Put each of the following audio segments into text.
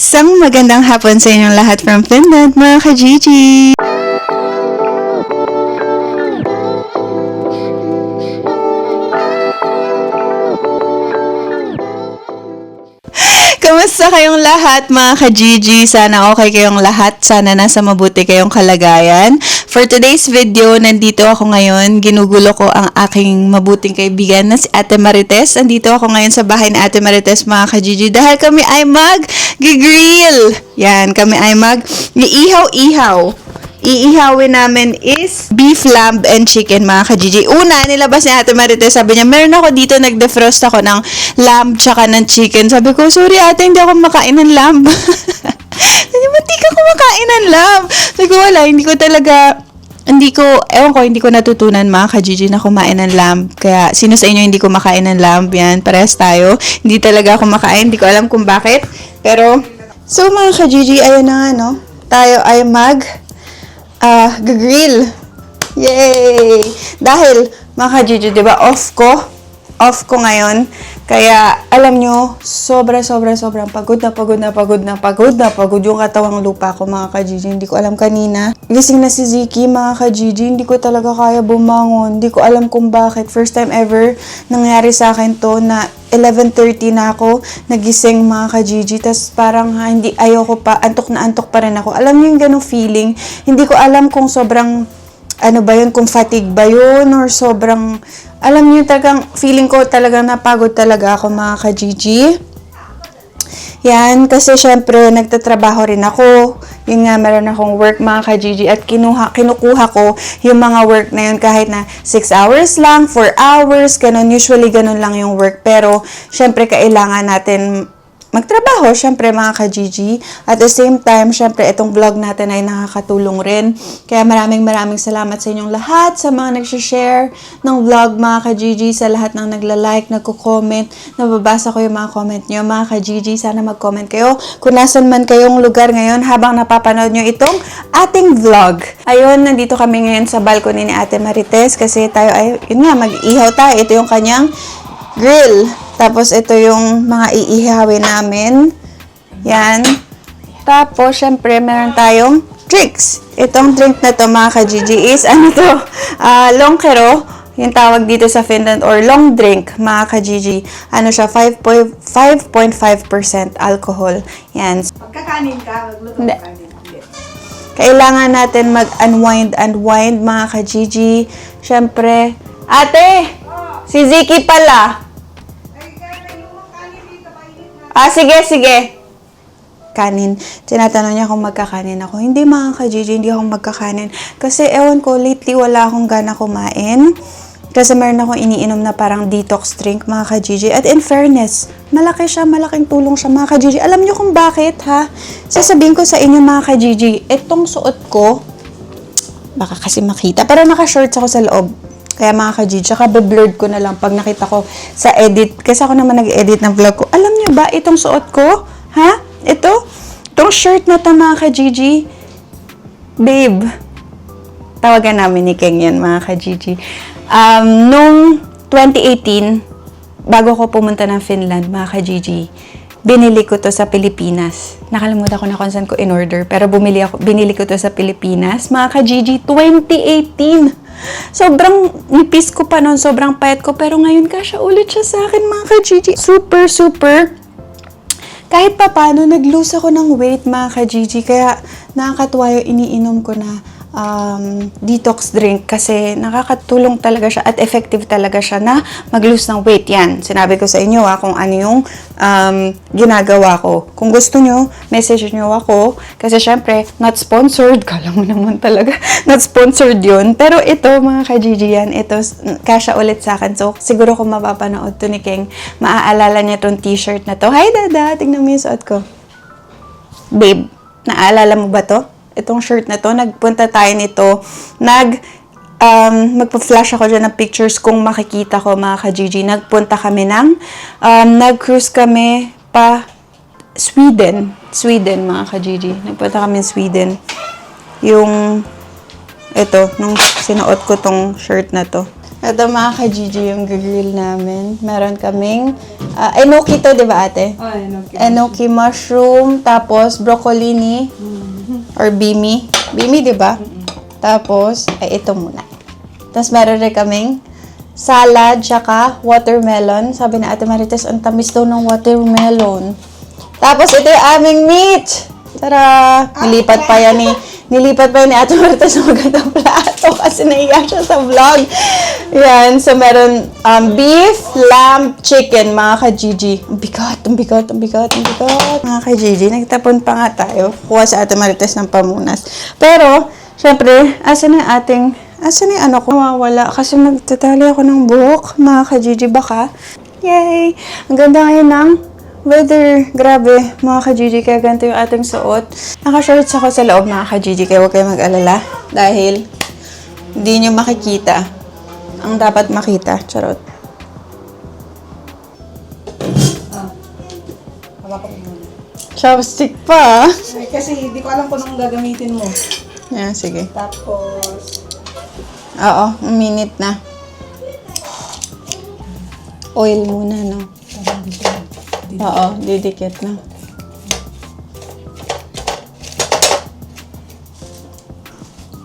Isang magandang hapon sa inyong lahat from Finland, mga ka-Gigi! Kamusta kayong lahat, mga ka-Gigi? Sana okay kayong lahat. Sana nasa mabuti kayong kalagayan. For today's video, nandito ako ngayon. Ginugulo ko ang aking mabuting kaibigan na si Ate Marites. Nandito ako ngayon sa bahay ni Ate Marites, mga ka-Gigi. Dahil kami ay mag-grill. Yan, kami ay mag-iihaw-ihaw. Iihawin namin is beef, lamb, and chicken, mga ka-Gigi. Una, nilabas ni Ate Marites, sabi niya, meron ako dito, nag-defrost ako ng lamb tsaka ng chicken. Sabi ko, sorry ate, hindi ako makain ng lamb. Sabi, ba't di ka kumakain ng lamb? Sabi ko, wala, hindi ko natutunan, mga ka-Gigi, na kumain ng lamb. Kaya, sino sa inyo hindi kumakain ng lamb? Yan, parehas tayo. Hindi talaga kumakain, hindi ko alam kung bakit. Pero, so mga ka-Gigi, ayun na nga, no? Tayo ay grill. Yay! Dahil, mga ka-Gigi, diba, off ko ngayon. Kaya, alam nyo, sobrang pagod yung katawang lupa ko, mga ka-Gigi. Hindi ko alam kanina. Gising na si Ziki, mga ka-Gigi. Hindi ko talaga kaya bumangon. Hindi ko alam kung bakit. First time ever nangyari sa akin to na 11:30 na ako nagising, mga ka-Gigi. Tapos parang ayoko pa, antok pa rin ako. Alam niyo yung ganong feeling? Hindi ko alam kung sobrang, kung fatigue ba yun or sobrang, alam niyo talagang, feeling ko talagang napagod talaga ako, mga ka-Gigi. Yan, kasi syempre, nagtatrabaho rin ako. Yun nga, meron akong work, mga ka-Gigi, at kinukuha ko yung mga work na yun kahit na 6 hours lang, 4 hours, ganun. Usually, ganun lang yung work. Pero, syempre, kailangan natin magtrabaho, syempre, mga ka-Gigi. At the same time, syempre, itong vlog natin ay nakakatulong rin. Kaya maraming salamat sa inyong lahat, sa mga nag-share ng vlog, mga ka-Gigi, sa lahat ng nagla-like, nagko-comment. Nababasa ko yung mga comment nyo, mga ka-Gigi. Sana mag-comment kayo kung nasan man kayong lugar ngayon habang napapanood nyo itong ating vlog. Ayun, nandito kami ngayon sa balcony ni Ate Marites kasi tayo ay, yun nga, mag-ihaw tayo. Ito yung kanyang grill. Tapos, ito yung mga iihawin namin. Yan. Tapos, syempre, meron tayong drinks. Itong drink na to, mga ka-Gigi, is, longkero, yung tawag dito sa Finland, or long drink, mga ka-Gigi. Siya, 5.5% alcohol. Yan. Magkakanin ka, magluto ng kanin. Kailangan natin mag-unwind, mga ka-Gigi. Syempre, ate! Si Ziki pala! Sige. Kanin. Tinatanong niya kung magkakanin ako. Hindi, mga ka-Gigi, hindi ako magkakanin. Kasi, ewan ko, lately wala akong gana kumain. Kasi meron akong iniinom na parang detox drink, mga ka-Gigi. At in fairness, malaking tulong siya, mga ka-Gigi. Alam niyo kung bakit, ha? Sasabihin ko sa inyo, mga ka-Gigi, itong suot ko, baka kasi makita, pero naka-shorts ako sa loob. Kaya, mga ka-Gigi, tsaka be-blurred ko na lang pag nakita ko sa edit. Kasi ako naman nag-edit ng vlog ko. Alam niyo ba, itong suot ko? Ha? Itong shirt na to, mga ka-Gigi. Babe. Tawagan namin ni Keng yan, mga ka-Gigi. Nung 2018, bago ko pumunta ng Finland, mga ka-Gigi, binili ko to sa Pilipinas. Nakalimutan ko na kung saan ko in-order. Pero binili ko to sa Pilipinas. Mga ka-Gigi, 2018. Sobrang nipis ko pa noon, sobrang payat ko. Pero ngayon kasya ulit siya sa akin, mga ka-Gigi. Super. Kahit pa paano, nag-lose ako ng weight, mga ka-Gigi. Kaya nakakatuwa yung iniinom ko na detox drink kasi nakakatulong talaga siya at effective talaga siya na mag-lose ng weight. Yan, sinabi ko sa inyo kung ano yung ginagawa ko. Kung gusto nyo, message nyo ako kasi syempre, not sponsored. Kala mo naman talaga, not sponsored yun. Pero ito, mga ka-Gigi, yan, ito, kasya ulit sa akin. So, siguro kung mapapanood to ni King, maaalala niya tong t-shirt na to. Hi, Dada! Tingnan mo yung suot ko. Babe, naaalala mo ba to? Itong shirt na to, nagpunta tayo nito, magpa-flash ako dyan ng pictures kung makikita ko, mga ka-Gigi. Nagpunta kami nag-cruise kami pa Sweden, mga ka-Gigi. Nagpunta kami Sweden. Nung sinuot ko tong shirt na to. Ito mga ka-Gigi yung grill namin. Meron kaming enoki to, di ba ate? Ay, no. Enoki mushroom, tapos broccolini or bimi. Bimi, di ba? Tapos, ay ito muna. Tapos meron rin kaming salad, tsaka watermelon. Sabi na Ate Marites, ang tamis daw ng watermelon. Tapos ito yung aming meat. Tara! Nilipat pa yan ni Ate Marites sa magandang plato kasi naiya siya sa vlog. Yan. So, meron beef, lamb, chicken, mga ka-Gigi. Ang bigat, ang bigat, ang bigat, ang bigat. Mga ka-Gigi, nagtapon pa nga tayo. Kuha sa Ate Marites ng pamunas. Pero, syempre, asan yung ano ko? Mawawala. Kasi nagtatali ako ng buhok. Mga ka-Gigi, baka. Yay! Ang ganda ngayon ng weather. Grabe, mga ka-Gigi. Kaya ganito yung ating suot. Naka-shorts ako sa loob, mga ka-Gigi. Kaya huwag kayo mag-alala. Dahil, hindi nyo makikita. Ang dapat makita. Charot. Hawakan mo muna. Chopstick pa. Ay, kasi hindi ko alam kung anong gagamitin mo. Yan, sige. Tapos, Oo, a minute na. Oil muna, no? Oo, didikit na.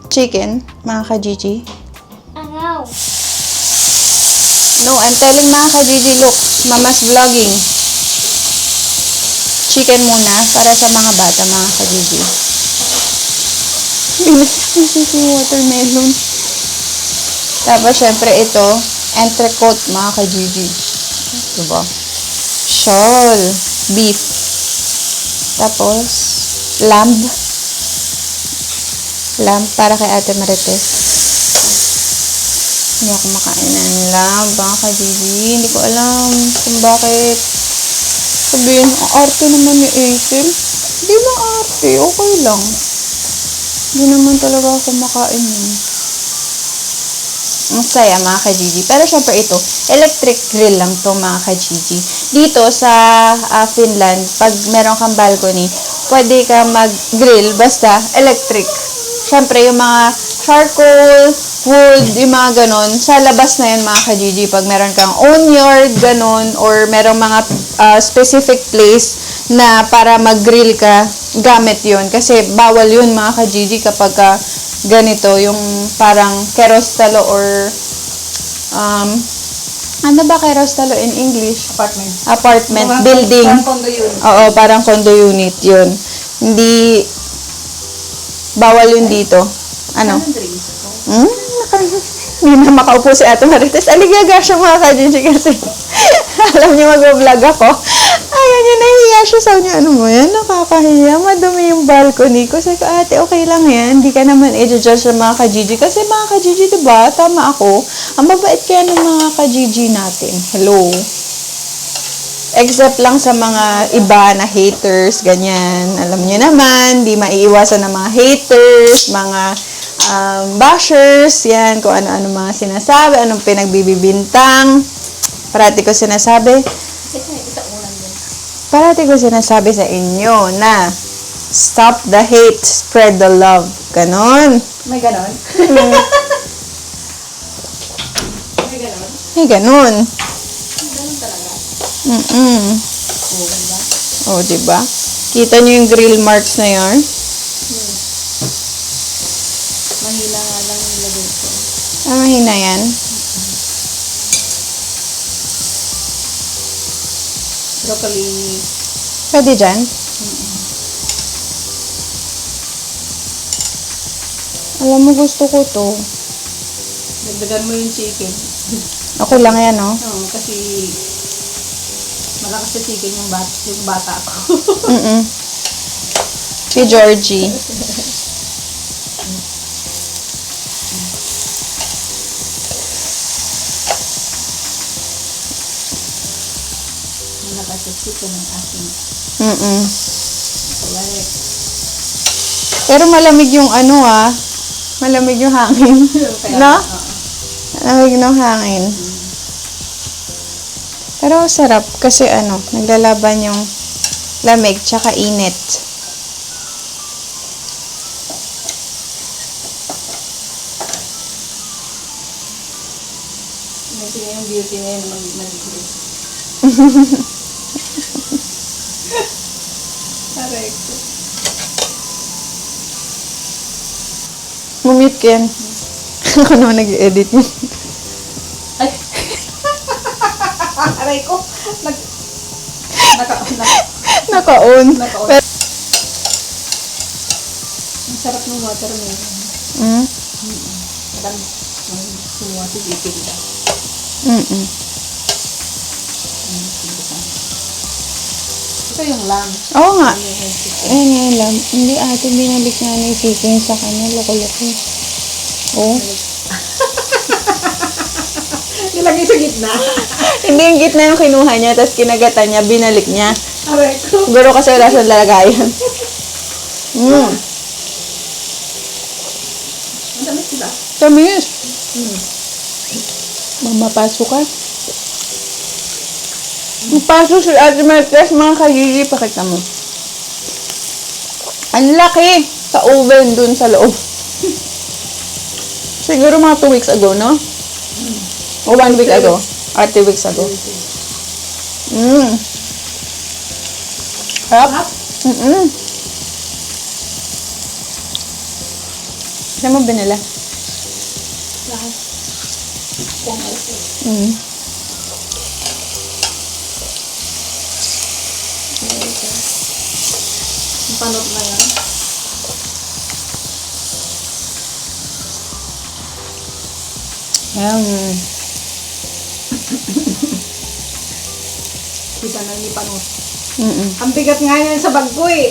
Chicken, mga ka-Gigi. No, I'm telling mga ka-Gigi, look, mama's vlogging. Chicken muna, para sa mga bata, mga ka-Gigi. Nasisi watermelon. Tapos, syempre, ito, entrecote, mga ka-Gigi. Diba? Shoal. Beef. Tapos, lamb. Lamb, para kay Ate Marites. Hindi ako makain ng lamb, mga ka-Gigi. Hindi ko alam kung bakit. Sabihin, ang arte naman ni Ethel. Hindi na arte, okay lang. Hindi naman talaga ako makain yun. Ang saya, mga ka-Gigi. Pero syempre ito, electric grill lang to, mga ka-Gigi. Dito sa Finland, pag meron kang balcony, pwede ka mag-grill basta electric. Syempre, yung mga charcoal, wood, yung mga ganon, sa labas na yun, mga ka-Gigi. Pag meron kang own yard, ganon, or merong mga specific place na para mag-grill ka, gamit yun. Kasi bawal yun, mga ka-Gigi, kapag ganito, yung parang kerostalo or ano ba kerostalo in English? Apartment, building. Parang condo yun. Oo, parang condo unit yun. Hindi, bawal yun dito. Ano? Anong drinks ko? Hindi na makaupo si Ate Marites. Aligaga siya, mga ka-Gigi, kasi alam niyo mag-vlog ako. Ayaw niya, nahiya siya. Sabi niya, ano mo yan? Nakakahiya. Madumi yung balcony ko. Sabi ko, ate, okay lang yan. Hindi ka naman i-judge ng mga ka-Gigi. Kasi mga ka-Gigi, diba? Tama ako. Ang mabait kaya ng mga ka-Gigi natin. Hello. Except lang sa mga iba na haters, ganyan. Alam niyo naman, di maiiwasan ng mga haters, mga bashers, yan, kung ano-ano mga sinasabi, anong pinagbibibintang. Parati ko sinasabi sa inyo na stop the hate, spread the love. Ganon. May ganon? May ganon? Ay, ganon. Ganon talaga. Mm-mm. Oo, diba? O, diba? Kita niyo yung grill marks na yarn? Mahina nga lang yung lagay ko. Mahina yan. Broccoli. Pwede dyan? Alam mo, gusto ko to. Dagdagan mo yung chicken. Ako lang yan, no? Oo, kasi malakas sa chicken yung bata ko. Si Georgie. Malakas sa chicken ng aking kawarik. Pero malamig yung ano, malamig yung hangin. No? Malamig ng hangin. Pero sarap kasi naglalaban yung lamig tsaka init. Kasi yung beauty na yun, mag-green. Aray ko. Mumute ka yan. Ako naman nag-edit yun. Ay! Aray ko! Naka-on. Naka-on. Pero, Ang sarap ng watermelon. Parang sumuha si Ipin ka. Ito yung lamb. Oo nga. Ano yung healthy. Ayun nga lang. Hindi ate, binalik nga na isikin sa kanya. Loko-loko. Oo. Nilagay sa gitna. Hindi yung gitna yung kinuha niya, tapos kinagatan niya, binalik niya. Aray ko. Siguro kasi wala siyang lalagayan. Ang damit sila. Tamis. Mamapasok ka. Mapasok si Ate Martes, mga kajiji, pakita mo. Ang laki sa oven dun sa loob. Siguro mga 2 weeks ago, no? O 1 week ago? Or 2 weeks ago? Harap? Saan mo binila? Lahat. Ang panot na yan. Kita na ni panot. Ang bigat nga yan sa bag ko eh.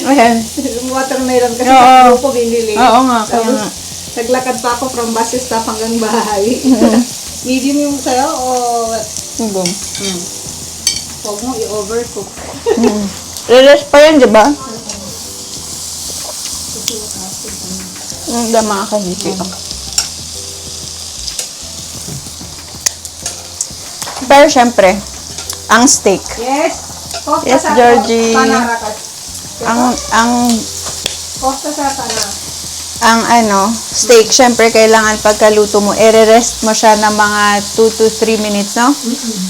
Ayan. Yung watermelon kasi Oo. sa grupo binili. Oo nga, kaya Tapos, nga. naglakad pa ako from bus stop hanggang bahay. Medium yung sa'yo o... Siguro. Huwag mo i-overcook. Reres pa yan, di ba? Hindi mga kahiti. Pero syempre, ang steak. Yes! Kosta Yes, sa Georgie. panarakas. Ang Kosta sa pana. steak, syempre, kailangan pagkaluto mo, i-rest mo siya ng mga 2 to 3 minutes, no?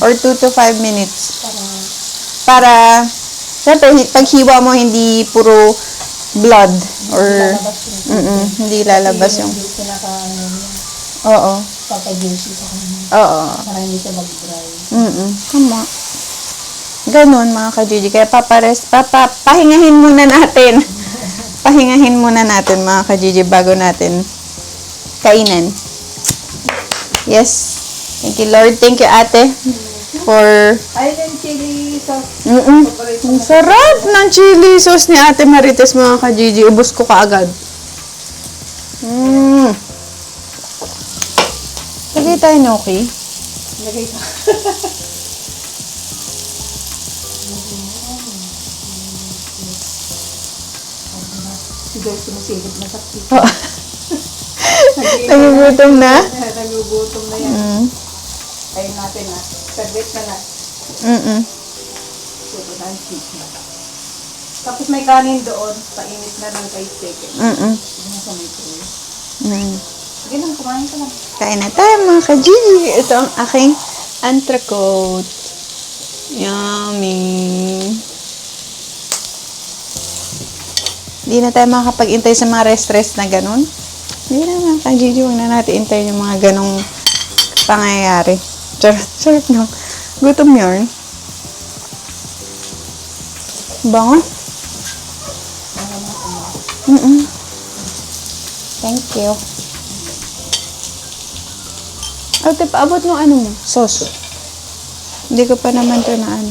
Or 2 to 5 minutes. Para, syempre, paghiwa mo, hindi puro blood. Or, hindi lalabas yung, Hindi pinaka-ano niya. oo. Papa-juicy sa kanya. Oo. Para hindi siya mag-dry. Tama. Ganon, mga ka-Gigi. Kaya pahingahin muna natin. Pahingahin muna natin, mga ka-Gigi, bago natin kainan. Yes. Thank you, Lord. Thank you, ate, for... Ay, yung chili sauce. Ang sarap ng chili sauce ni Ate Marites, mga ka-Gigi. Ubus ko kaagad. Lagay tayo, Noki. Lagay ko. Si Joyce sumusilip na sa pito. Nagugutom na? Nagugutom na yan. Ayun natin na. Servit na na. Puro na ang chicken. Tapos may kanin doon. Painit na lang kay steak. Sige na sa microwave. Sige lang, kumain ka lang. Kain na tayo, mga ka-Gigi. Ito ang aking entrecote. Yummy. Hindi na tayo makakapag-intay sa mga rest na ganun. Hindi na, mga ka-Gigi. Huwag na natin intayin yung mga ganung pangyayari. Charot lang. Gutom yarn. Bango? Thank you. Ate, paabot mo ano mo? Sauce. Hindi ko pa naman to na ano.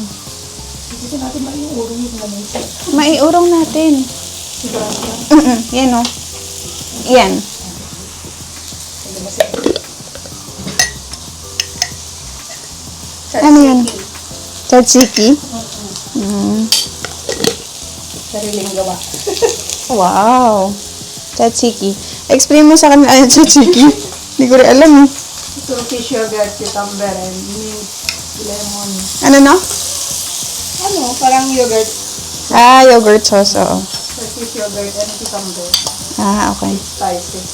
Hindi natin maiurong yung lamesa. Maiurong natin. Sigurado. Yan o. Yan. Ano yan? Tzatziki? Sariling gawa. Wow. Tzatziki. Explain mo sa kanya ano tzatziki. Hindi ko rin alam eh. Turkish yogurt, cucumber, and mint, lemon. Ano no? Ano, parang yogurt. Yogurt sauce, oo. Turkish yogurt and cucumber. Okay. Spices.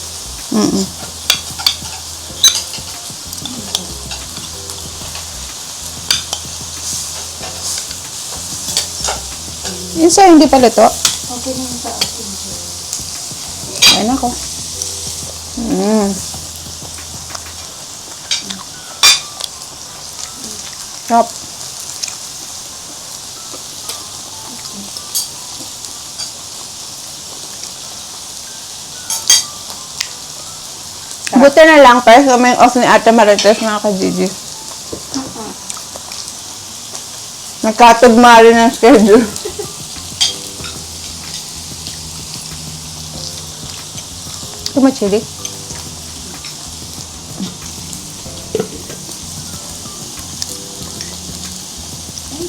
Yun sa hindi pa luto. Okay na yun sa akin. Ayun ako. Sarap. Buti na lang, pero kami off ni Ate Marites, mga ka-Gigi. Nagkatugma rin ang schedule. Ito mo chili?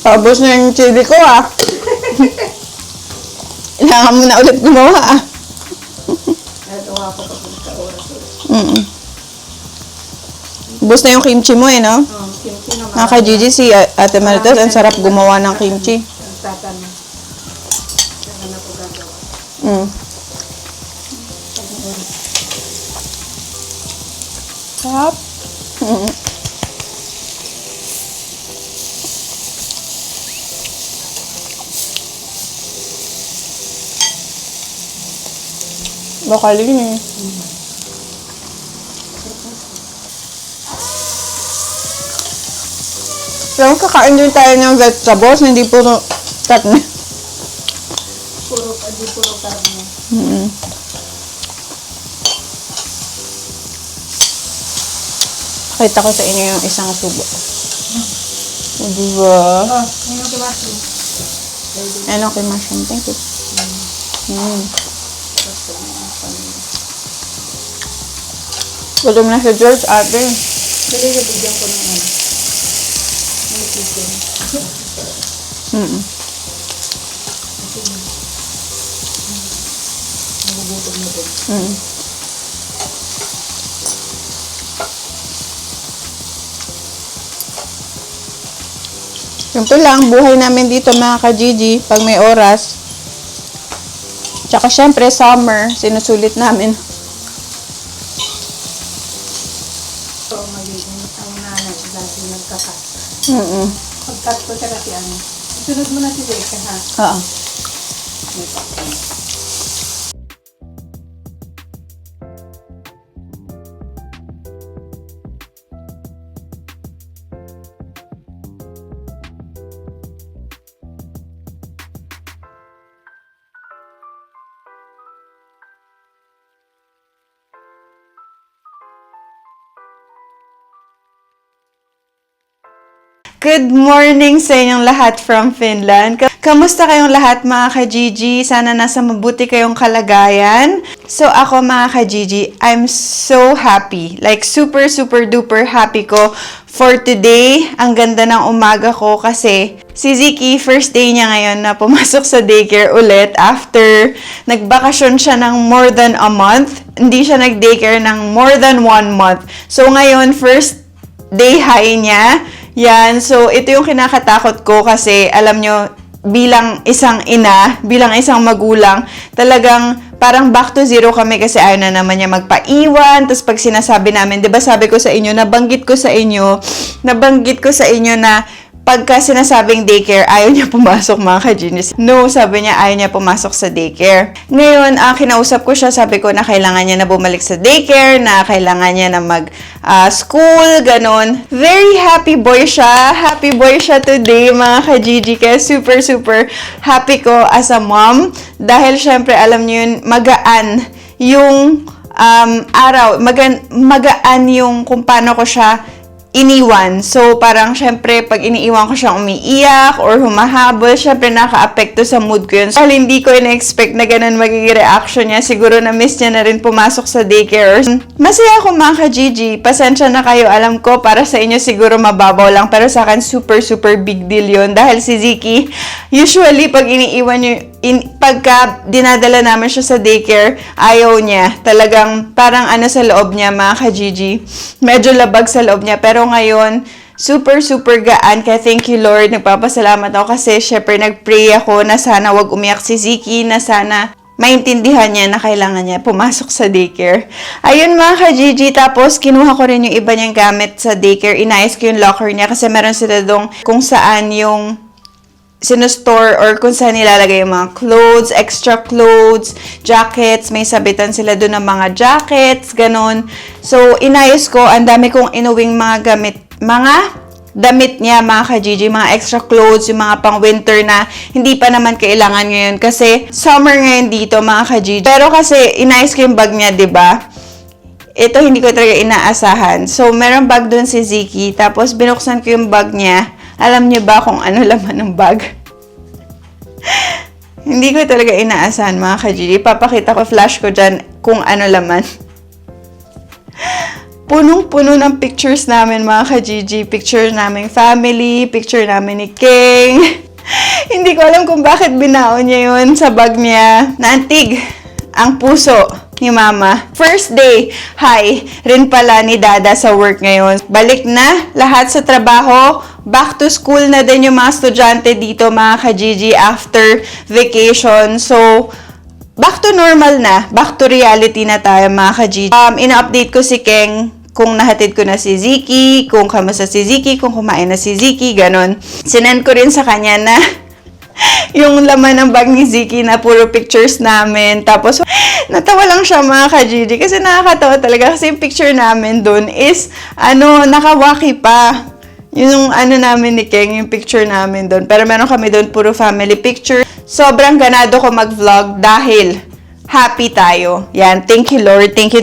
Paubos na yung chili ko, ah. Kailangan mo na ulit gumawa, ah. Nagawa ko pag sa oras ulit. Ubos na yung kimchi mo, eh, no? Kimchi naman. Mga ka-Gigi, si Ate Marites, ang sarap gumawa ng kimchi. Nagtatanong. Kaya na po gagawa. Sarap. Bakal yun, eh. Pero kakain din tayo ng vegetables, hindi puro karne. Puro karne. Kita ko sa inyo yung isang subo. Diba? Ngayon yung kimasi. Ano kay mushroom? Thank you. Gutom na si George, ate. Dali na bigyan ko ng ano. Ng chicken. Nagugutom na din. Simple lang, buhay namin dito mga ka-Gigi, pag may oras. Tsaka syempre, summer, sinusulit namin. So, magiging ang nanay lagi nagkakat. Pag-cut ko siya kasi ano. Sunod mo na si Zeka, ha? Oo. May pakpan. Good morning sa inyong lahat from Finland. Kamusta kayong lahat mga ka-Gigi? Sana nasa mabuti kayong kalagayan. So ako mga ka-Gigi, I'm so happy. Like super duper happy ko for today. Ang ganda ng umaga ko kasi si Ziki, first day niya ngayon na pumasok sa daycare ulit after nagbakasyon siya ng more than a month. Hindi siya nag-daycare ng more than 1 month. So ngayon, first day high niya. Yan, so ito yung kinakatakot ko kasi alam nyo, bilang isang ina, bilang isang magulang, talagang parang back to zero kami kasi ayaw na naman niya magpaiwan. Tapos pag sinasabi namin, di ba sabi ko sa inyo, nabanggit ko sa inyo na pagka sinasabing daycare, ayaw niya pumasok mga ka-genius. No, sabi niya, ayaw niya pumasok sa daycare. Ngayon, kinausap ko siya, sabi ko na kailangan niya na bumalik sa daycare, na kailangan niya na mag-school, ganon. Very happy boy siya. Happy boy siya today, mga ka-Gigi. Kaya super happy ko as a mom. Dahil syempre, alam niyo yun, magaan yung araw. Magaan yung kung paano ko siya iniwan. So, parang, syempre, pag iniiwan ko siyang umiiyak or humahabol, syempre, naka-apekto sa mood ko yun. So, hindi ko in-expect na ganun magiging reaction niya. Siguro na-miss niya na rin pumasok sa daycare. Masaya ako, mga ka-Gigi. Pasensya na kayo. Alam ko, para sa inyo, siguro mababaw lang. Pero sa akin, super big deal yun. Dahil si Ziki, usually, pag iniiwan niyo, pagka dinadala namin siya sa daycare, ayaw niya. Talagang, parang ano sa loob niya, mga ka-Gigi. Medyo labag sa loob niya. Pero ngayon, super gaan. Kaya thank you, Lord. Nagpapasalamat ako kasi syempre nag-pray ako na sana wag umiyak si Ziki, na sana maintindihan niya na kailangan niya pumasok sa daycare. Ayun mga ka-Gigi, tapos kinuha ko rin yung iba niyang gamit sa daycare. Inayos ko yung locker niya kasi meron sila dong kung saan yung sinustore or kung saan nilalagay yung mga clothes, extra clothes, jackets, may sabitan sila doon ng mga jackets, ganon. So, inayos ko, ang dami kong inuwing mga damit niya, mga ka-Gigi, mga extra clothes, yung mga pang-winter na hindi pa naman kailangan ngayon kasi summer ngayon dito, mga ka-Gigi. Pero kasi, inayos ko yung bag niya, di ba? Ito, hindi ko talaga inaasahan. So, meron bag doon si Ziki, tapos binuksan ko yung bag niya. Alam niyo ba kung ano laman ng bag? Hindi ko talaga inaasahan, mga ka-Gigi. Papakita ko, flash ko dyan kung ano laman. Punong-puno ng pictures namin, mga ka-Gigi. Picture namin family, picture namin ni King. Hindi ko alam kung bakit binaon niya yun sa bag niya. Naantig ang puso ni Mama. First day, hi, rin pala ni Dada sa work ngayon. Balik na lahat sa trabaho. Back to school na din yung mga estudyante dito, mga ka-Gigi, after vacation. So, back to normal na. Back to reality na tayo, mga ka-Gigi. Ina-update ko si Keng kung nahatid ko na si Ziki, kung kamusta si Ziki, kung kumain na si Ziki, ganon. Sinend ko rin sa kanya na yung laman ng bag ni Ziki na puro pictures namin. Tapos, natawa lang siya, mga ka-Gigi, kasi nakakatawa talaga. Kasi yung picture namin dun is, nakawaki pa. Yung namin ni Keng, yung picture namin doon. Pero meron kami doon puro family picture. Sobrang ganado ko mag-vlog dahil happy tayo. Yan, thank you Lord. Thank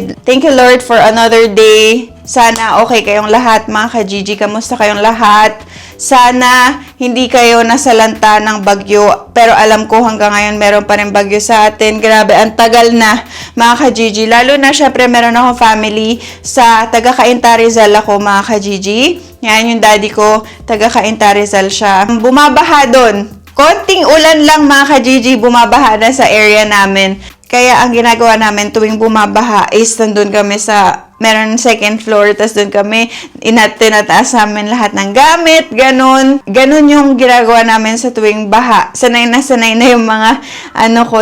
you Lord for another day. Sana okay kayong lahat, mga ka-Gigi. Kamusta kayong lahat? Sana hindi kayo nasalanta ng bagyo. Pero alam ko hanggang ngayon meron pa rin bagyo sa atin. Grabe, ang tagal na, mga ka-Gigi. Lalo na syempre meron akong family sa taga-Cainta Rizal ako, mga ka-Gigi. Yan, yung daddy ko, taga-Cainta Rizal siya. Bumabaha doon. Konting ulan lang, mga ka-Gigi, bumabaha na sa area namin. Kaya ang ginagawa namin tuwing bumabaha is nandun kami sa, meron second floor, tas doon kami, tinataas namin lahat ng gamit, ganun. Ganun yung ginagawa namin sa tuwing baha. Sanay na yung mga,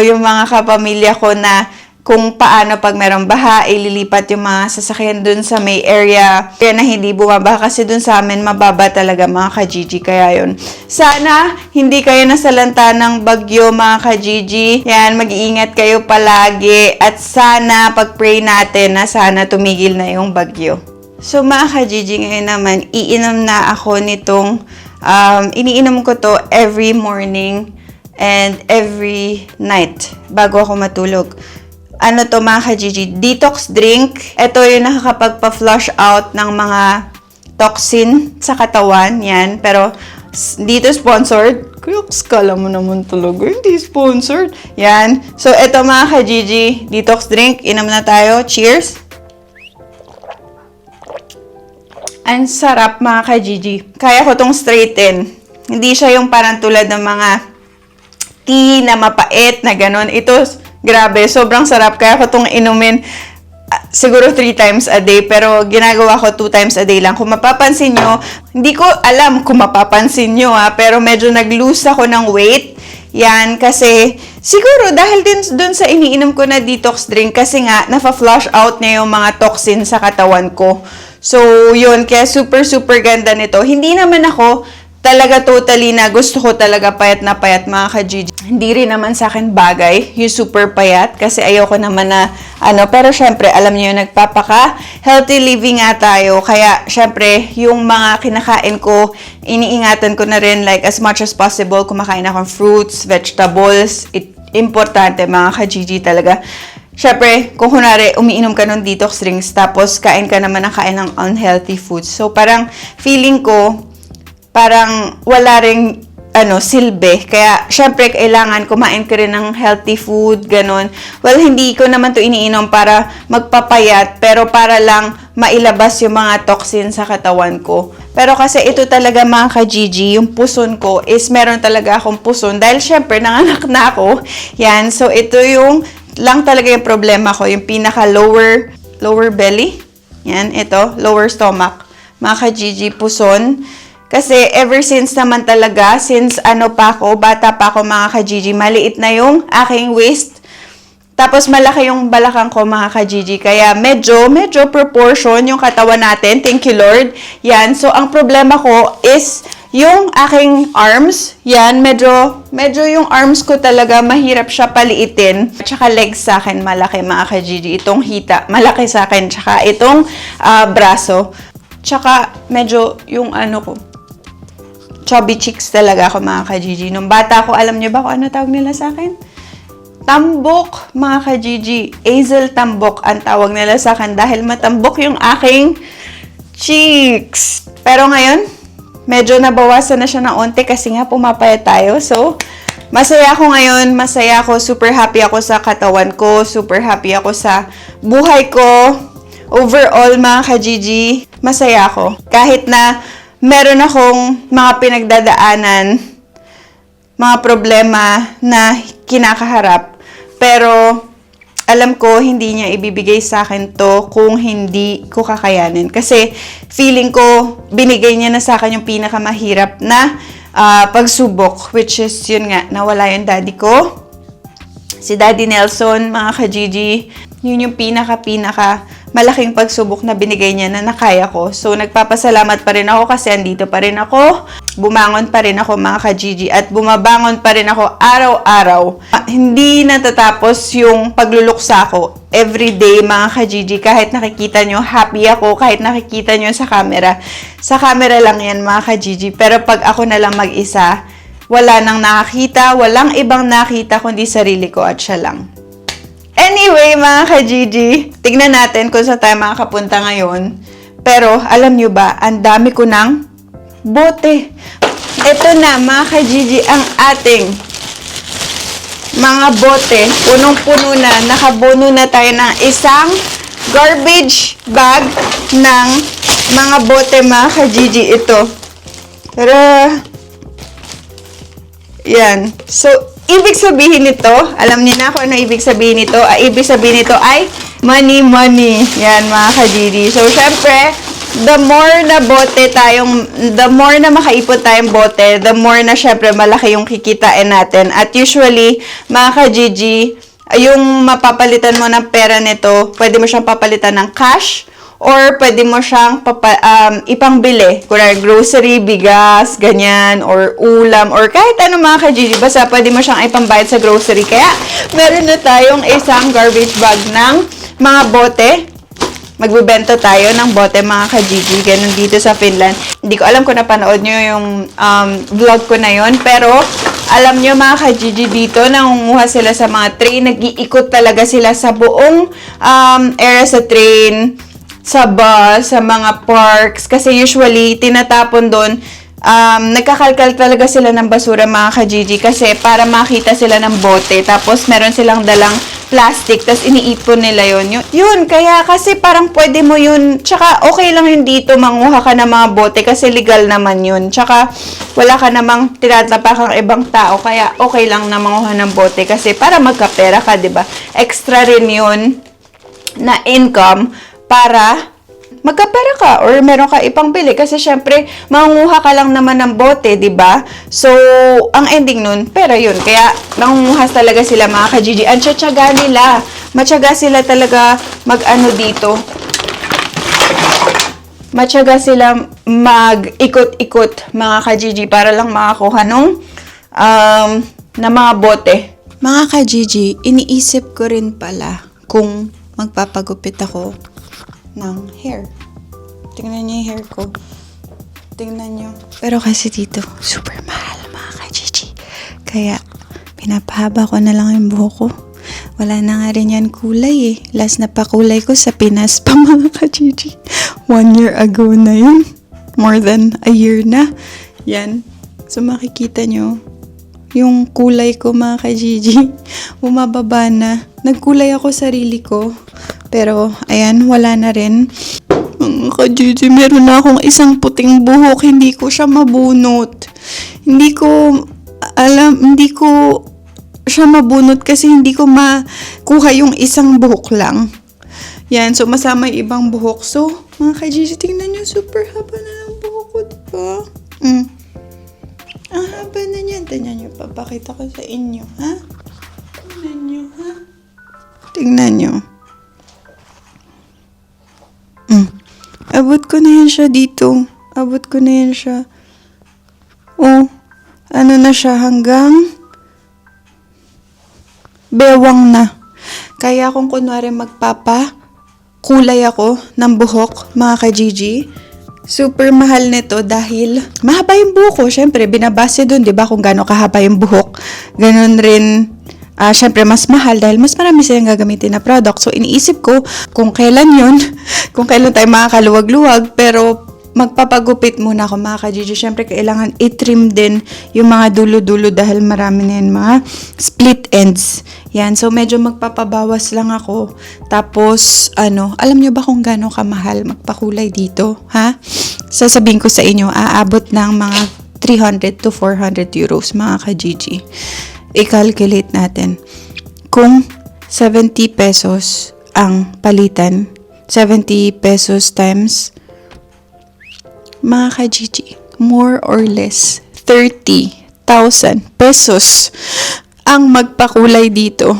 yung mga kapamilya ko na kung paano pag merong baha, ililipat yung mga sasakyan dun sa may area na hindi bumabaha kasi dun sa amin mababa talaga, mga ka-Gigi. Kaya yun. Sana hindi kayo nasalanta ng bagyo, mga ka-Gigi. Yan, mag-iingat kayo palagi at sana pag-pray natin na sana tumigil na yung bagyo. So, mga ka-Gigi, ngayon naman, iinom na ako nitong, iniinom ko to every morning and every night bago ako matulog. Ano to, mga ka-Gigi? Detox drink. Ito yung nakakapagpa-flush out ng mga toxin sa katawan. Yan. Pero, dito sponsored. Kaya kala mo naman talaga, hindi sponsored. Yan. So, ito, mga ka-Gigi, detox drink. Inom na tayo. Cheers! Ang sarap, mga ka-Gigi. Kaya ko tong straighten. Hindi siya yung parang tulad ng mga tea na mapait na ganon. Ito, grabe, sobrang sarap. Kaya ko itong inumin siguro 3 times a day. Pero ginagawa ko 2 times a day lang. Kung mapapansin nyo, hindi ko alam kung mapapansin nyo pero medyo nag-lose ako ng weight. Yan, kasi siguro dahil din dun sa iniinom ko na detox drink kasi nga, nafa-flush out niya yung mga toxin sa katawan ko. So, yun, kaya super ganda nito. Hindi naman ako talaga totally na gusto ko talaga payat na payat, mga ka-Gigi. Hindi rin naman sa akin bagay yung super payat kasi ayoko naman na pero syempre alam niyo nagpapaka healthy living nga tayo, kaya syempre yung mga kinakain ko iniingatan ko na rin, like as much as possible kumakain akong fruits, vegetables. Importante, mga ka-Gigi, talaga. Syempre, kung kunwari umiinom ka ng detox drinks tapos kain ka naman ng unhealthy foods. So parang feeling ko parang wala ring silbi. Kaya, syempre, kailangan kumain ka rin ng healthy food, ganon. Well, hindi ko naman to iniinom para magpapayat, pero para lang mailabas yung mga toxin sa katawan ko. Pero kasi ito talaga, mga ka-Gigi, yung puson ko is meron talaga akong puson. Dahil syempre, nanganak na ako. Yan. So, ito yung lang talaga yung problema ko. Yung pinaka lower belly. Yan, ito. Lower stomach. Mga ka-Gigi, puson. Kasi ever since naman talaga, since bata pa ako, mga ka-Gigi, maliit na yung aking waist. Tapos malaki yung balakang ko, mga ka-Gigi. Kaya medyo proportion yung katawan natin. Thank you, Lord. Yan. So, ang problema ko is Yung aking arms, yan, medyo yung arms ko talaga, mahirap siya paliitin. Tsaka legs sa akin, malaki mga ka-Gigi. Itong hita, malaki sa akin. Tsaka itong braso. Tsaka medyo yung ano ko, chubby cheeks talaga ako mga ka-Gigi. Nung bata ko, alam niyo ba kung ano tawag nila sa akin? Tambok, mga ka-Gigi. Hazel tambok ang tawag nila sa akin dahil matambok yung aking cheeks. Pero ngayon, medyo nabawasan na siya ng onte kasi nga pumapayat tayo. So, masaya ako ngayon. Masaya ako. Super happy ako sa katawan ko. Super happy ako sa buhay ko. Overall, mga ka-Gigi, masaya ako. Kahit na meron akong mga pinagdadaanan, mga problema na kinakaharap. Pero, alam ko, hindi niya ibibigay sa akin to kung hindi ko kakayanin. Kasi, feeling ko, binigay niya na sa akin yung pinakamahirap na pagsubok. Which is, yun nga, nawala yung daddy ko. Si Daddy Nelson, mga ka-Gigi, yun yung pinaka malaking pagsubok na binigay niya na nakaya ko. So, nagpapasalamat pa rin ako kasi andito pa rin ako. Bumangon pa rin ako mga ka-Gigi at bumabangon pa rin ako araw-araw. Hindi natatapos yung pagluluksa ko everyday mga ka-Gigi. Kahit nakikita nyo, happy ako. Kahit nakikita nyo sa camera. Sa camera lang yan mga ka-Gigi. Pero pag ako na lang mag-isa, wala nang nakakita, walang ibang nakita kundi sarili ko at siya lang. Anyway, mga ka-Gigi, tignan natin kung saan tayo makakapunta ngayon. Pero, alam nyo ba, ang dami ko ng bote. Ito na, mga ka-Gigi, ang ating mga bote. Punong-puno na. Nakabuno na tayo ng isang garbage bag ng mga bote, mga ka-Gigi. Ito. Tara! Yan. So, ibig sabihin nito, alam niyo na kung ano ibig sabihin nito. Ibig sabihin nito ay money. Yan, mga ka-Gigi. So, syempre, the more na bote tayong, the more na makaipon tayong bote, the more na syempre malaki yung kikitain natin. At usually, mga ka-Gigi, yung mapapalitan mo ng pera nito, pwede mo siyang papalitan ng cash, or pwede mo siyang ipangbili. Kunwari, grocery, bigas, ganyan, or ulam, or kahit ano mga ka-Gigi. Basta pwede mo siyang ipambayad sa grocery. Kaya, meron na tayong isang garbage bag ng mga bote. Magbibenta tayo ng bote mga ka-Gigi. Ganun dito sa Finland. Hindi ko alam kung napanood nyo yung vlog ko na yon. Pero, alam nyo mga ka-Gigi dito, nangunguha sila sa mga train. Nag-iikot talaga sila sa buong area sa train, sa bus, sa mga parks. Kasi usually, tinatapon doon, nagkakalkal talaga sila ng basura mga ka-Gigi kasi para makita sila ng bote. Tapos, meron silang dalang plastic, tapos iniipon nila yun. Yun, kaya kasi parang pwede mo yun. Tsaka, okay lang yun dito, manguha ka ng mga bote kasi legal naman yun. Tsaka, wala ka namang tinatapakang ibang tao, kaya okay lang na manguha ng bote kasi para magkapera ka, diba? Extra rin yun na income para magkapera ka or meron ka ipangbili kasi syempre mangunguha ka lang naman ng bote, 'di ba? So, ang ending nun, pera 'yun. Kaya nangunguha talaga sila mga ka-Gigi. Ang tiyatsaga nila. Matyaga sila talaga mag-ano dito. Matyaga sila mag-ikot-ikot mga ka-Gigi para lang makakuha nung na mga bote. Mga ka-Gigi, iniisip ko rin pala kung magpapagupit ako ng hair. Tingnan niyo yung hair ko. Tingnan niyo. Pero kasi dito, super mahal mga ka-Gigi. Kaya, pinapahaba ko na lang yung buhok ko. Wala na nga rin yan kulay eh. Last na pakulay ko sa Pinas pa mga ka-Gigi. 1 year ago na yun. More than a year na. Yan. So makikita nyo, yung kulay ko mga ka-Gigi, bumababa na. Nagkulay ako sarili ko. Pero, ayan, wala na rin. Mga ka-Gigi, meron na akong isang puting buhok. Hindi ko siya mabunot. Hindi ko siya mabunot kasi hindi ko makuha yung isang buhok lang. Yan, so masama yung ibang buhok. So, mga ka-Gigi, tingnan nyo, super haba na ng buhok ko, diba? Ang haba na niyan. Tingnan nyo, papakita ko sa inyo, ha? Tingnan nyo, ha? Tingnan nyo. Abot ko na yan siya dito. Abot ko na yan siya. Oh, ano na siya hanggang bewang na. Kaya kung kunwari kulay ako ng buhok, mga ka-Gigi, super mahal nito dahil mahaba yung buhok ko. Siyempre, binabase dun, di ba, kung gaano kahaba yung buhok. Ganon rin, siyempre, mas mahal dahil mas marami silang gagamitin na product. So, iniisip ko kung kailan yun, kung kailan tayo makakaluwag-luwag, pero magpapagupit muna ako, mga ka-Gigi. Siyempre, kailangan i-trim din yung mga dulo-dulo dahil marami na yan mga split ends. Yan. So, medyo magpapabawas lang ako. Tapos, alam nyo ba kung gaano kamahal magpakulay dito? Ha? Sasabihin ko sa inyo, aabot ng mga 300 to 400 euros, mga ka-Gigi. I-calculate natin. Kung 70 pesos ang palitan, 70 pesos times mga ka-Gigi, more or less 30,000 pesos ang magpakulay dito.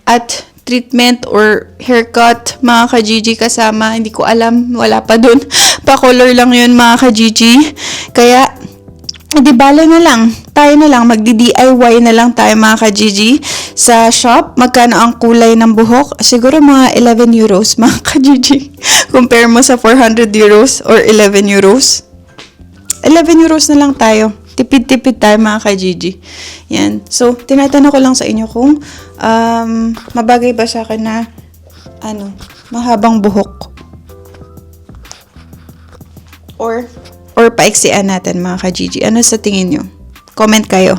At treatment or haircut, mga ka-Gigi, kasama, hindi ko alam, wala pa dun. Pa-color lang yun, mga ka-Gigi. Kaya, di bala na lang, tayo na lang, magdi-DIY na lang tayo, mga ka-Gigi. Sa shop, magkano ang kulay ng buhok? Siguro mga 11 euros, mga ka-Gigi. Compare mo sa 400 euros or 11 euros. 11 euros na lang tayo. Tipid-tipid tayo, mga ka-Gigi. Yan. So, tinatanong ko lang sa inyo kung mabagay ba sa akin na mahabang buhok. Or paiksian natin, mga ka-Gigi. Ano sa tingin nyo? Comment kayo.